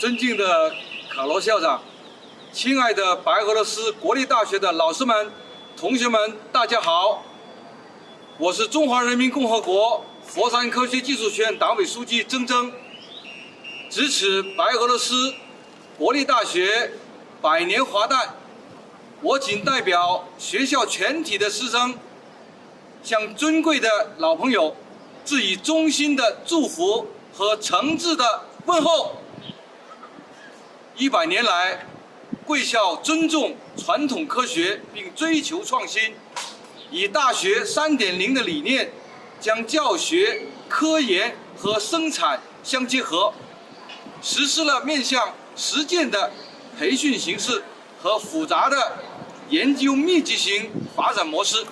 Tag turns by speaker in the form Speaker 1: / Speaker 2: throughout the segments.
Speaker 1: 尊敬的卡罗校长，亲爱的白俄罗斯国立大学的老师们、同学们，大家好！我是中华人民共和国佛山科学技术学院党委书记曾铮，值此白俄罗斯国立大学100年华诞，我谨代表学校全体的师生，向尊贵的老朋友致以衷心的祝福和诚挚的问候。100年来，贵校尊重传统科学并追求创新，以大学3.0的理念，将教学、科研和生产相结合，实施了面向实践的培训形式和复杂的研究密集型发展模式，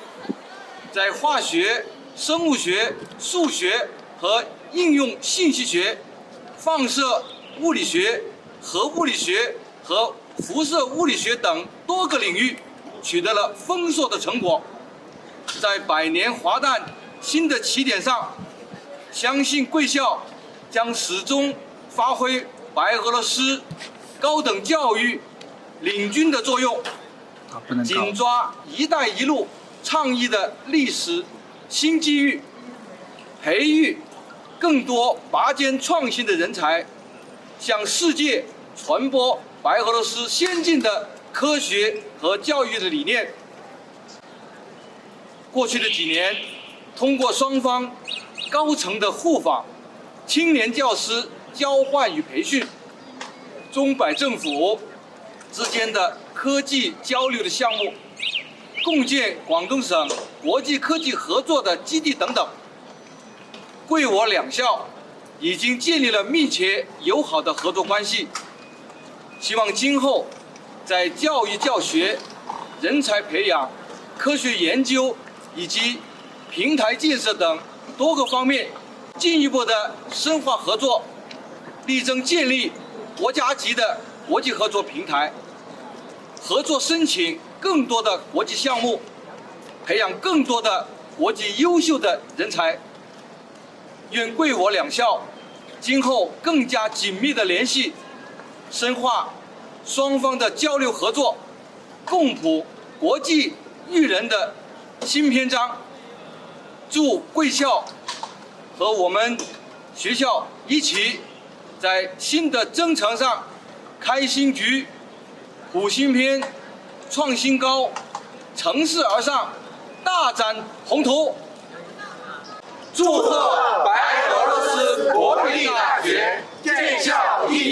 Speaker 1: 在化学、生物学、数学和应用信息学、放射物理学、核物理学和辐射物理学等多个领域取得了丰硕的成果。在100年华诞新的起点上，相信贵校将始终发挥白俄罗斯高等教育领军的作用，紧抓“一带一路”倡议的历史新机遇，培育更多拔尖创新的人才，向世界传播白俄罗斯先进的科学和教育的理念。过去的几年，通过双方高层的互访、青年教师交换与培训、中白政府之间的科技交流的项目，共建广东省国际科技合作的基地等等，贵我两校已经建立了密切友好的合作关系。希望今后在教育教学、人才培养、科学研究以及平台建设等多个方面进一步的深化合作，力争建立国家级的国际合作平台，合作申请更多的国际项目，培养更多的国际优秀的人才。愿贵我两校今后更加紧密的联系，深化双方的交流合作，共谱国际育人的新篇章。祝贵校和我们学校一起在新的征程上开新局、谱新篇、创新高，乘势而上，大展宏图。
Speaker 2: 祝贺白俄罗斯国立大学建校100